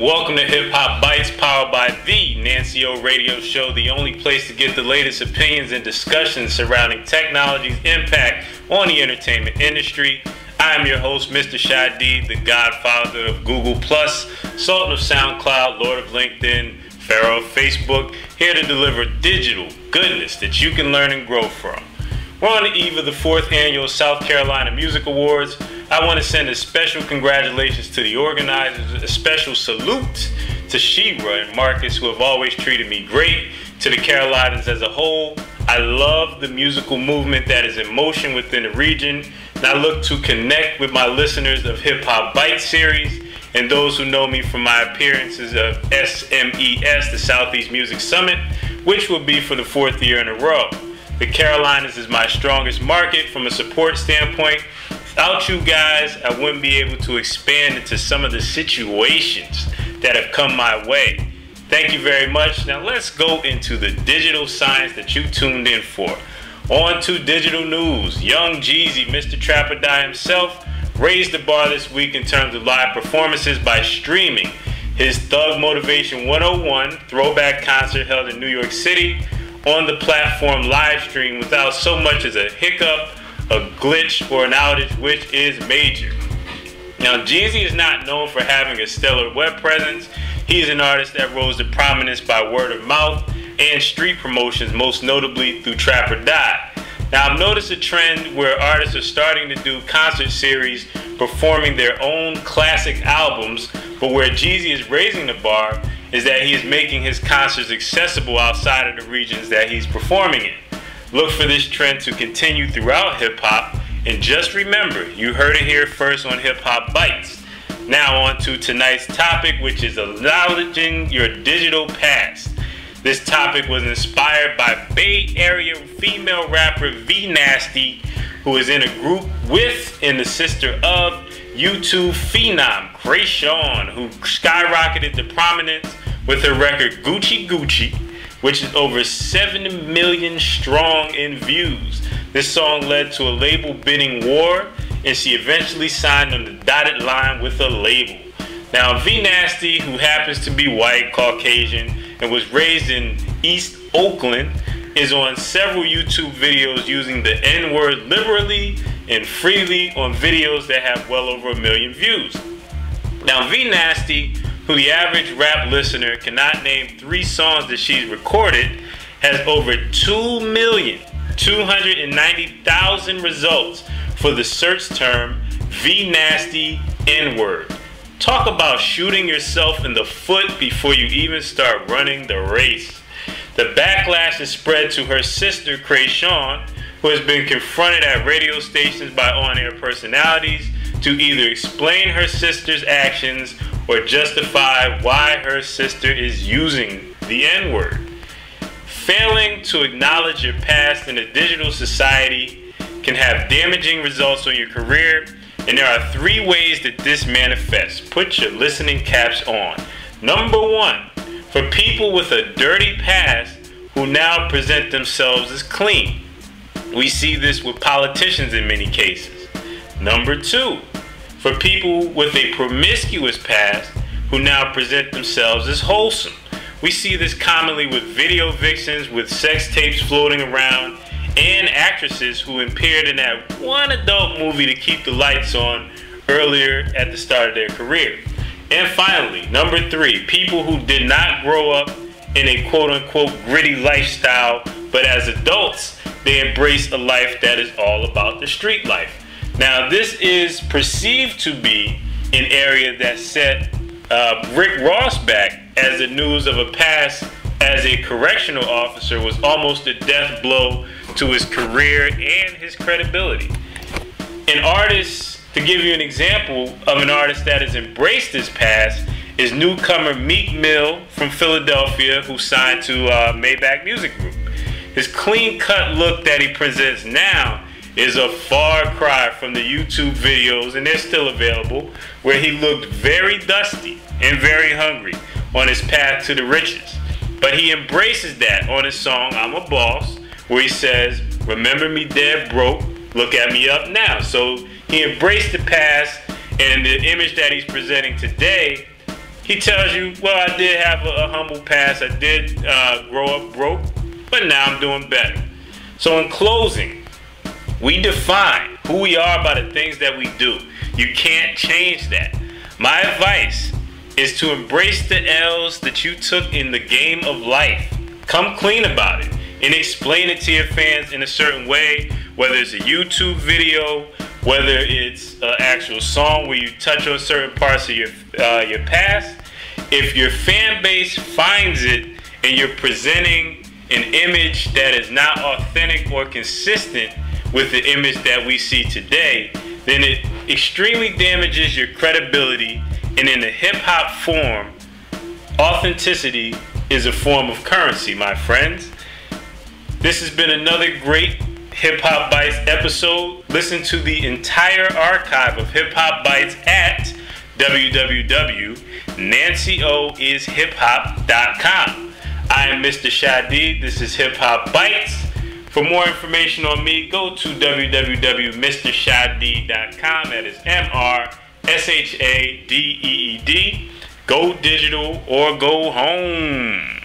Welcome to Hip Hop Bites, powered by the Nancy O Radio Show, the only place to get the latest opinions and discussions surrounding technology's impact on the entertainment industry. I am your host, Mr. Shadi, the godfather of Google+, Sultan of SoundCloud, Lord of LinkedIn, Pharaoh of Facebook, here to deliver digital goodness that you can learn and grow from. We're on the eve of the 4th annual South Carolina Music Awards. I want to send a special congratulations to the organizers, a special salute to Shira and Marcus, who have always treated me great, to the Carolinas as a whole. I love the musical movement that is in motion within the region, and I look to connect with my listeners of Hip Hop Bite series and those who know me from my appearances of SMES, the Southeast Music Summit, which will be for the 4th year in a row. The Carolinas is my strongest market from a support standpoint. Without you guys, I wouldn't be able to expand into some of the situations that have come my way. Thank you very much. Now let's go into the digital science that you tuned in for. On to digital news. Young Jeezy, Mr. Trapper Die himself, raised the bar this week in terms of live performances by streaming his Thug Motivation 101 throwback concert held in New York City on the platform live stream without so much as a hiccup, a glitch, or an outage, which is major. Now, Jeezy is not known for having a stellar web presence. He's an artist that rose to prominence by word of mouth and street promotions, most notably through Trap or Die. Now, I've noticed a trend where artists are starting to do concert series performing their own classic albums, but where Jeezy is raising the bar is that he is making his concerts accessible outside of the regions that he's performing in. Look for this trend to continue throughout hip-hop, and just remember, you heard it here first on Hip Hop Bites. Now on to tonight's topic, which is acknowledging your digital past. This topic was inspired by Bay Area female rapper V Nasty, who is in a group with and the sister of YouTube phenom Krayshawn, who skyrocketed to prominence with her record Gucci Gucci, which is over 7 million strong in views. This song led to a label bidding war, and she eventually signed on the dotted line with a label. Now, V Nasty, who happens to be white, Caucasian, and was raised in East Oakland, is on several YouTube videos using the N-word liberally and freely on videos that have well over 1 million views. Now, V Nasty, who the average rap listener cannot name 3 songs that she's recorded, has over 2,290,000 results for the search term V Nasty N-word. Talk about shooting yourself in the foot before you even start running the race. The backlash is spread to her sister, Krayshawn, who has been confronted at radio stations by on-air personalities to either explain her sister's actions or justify why her sister is using the N-word. Failing to acknowledge your past in a digital society can have damaging results on your career, and there are 3 ways that this manifests. Put your listening caps on. Number 1, for people with a dirty past who now present themselves as clean. We see this with politicians in many cases. Number 2, for people with a promiscuous past who now present themselves as wholesome. We see this commonly with video vixens with sex tapes floating around and actresses who appeared in that one adult movie to keep the lights on earlier at the start of their career. And finally, number 3, people who did not grow up in a quote-unquote gritty lifestyle, but as adults, they embrace a life that is all about the street life. Now, this is perceived to be an area that set Rick Ross back, as the news of a past as a correctional officer was almost a death blow to his career and his credibility. An artist, to give you an example of an artist that has embraced his past, is newcomer Meek Mill from Philadelphia, who signed to Maybach Music Group. His clean-cut look that he presents now is a far cry from the YouTube videos, and they're still available, where he looked very dusty and very hungry on his path to the riches. But he embraces that on his song I'm a Boss, where he says, remember me dead broke, look at me up now. So he embraced the past, and the image that he's presenting today He tells you, well, I did have a humble past. I did grow up broke, but now I'm doing better. So in closing, we define who we are by the things that we do. You can't change that. My advice is to embrace the L's that you took in the game of life. Come clean about it and explain it to your fans in a certain way, whether it's a YouTube video, whether it's an actual song where you touch on certain parts of your past. If your fan base finds it and you're presenting an image that is not authentic or consistent with the image that we see today, then it extremely damages your credibility. And in the hip-hop form, authenticity is a form of currency, my friends. This has been another great Hip Hop Bites episode. Listen to the entire archive of Hip Hop Bites at www.nancyoishiphop.com. I am Mr. Shadid. This is Hip Hop Bites. For more information on me, go to www.mrshadid.com. That is MRSHADEED. Go digital or go home.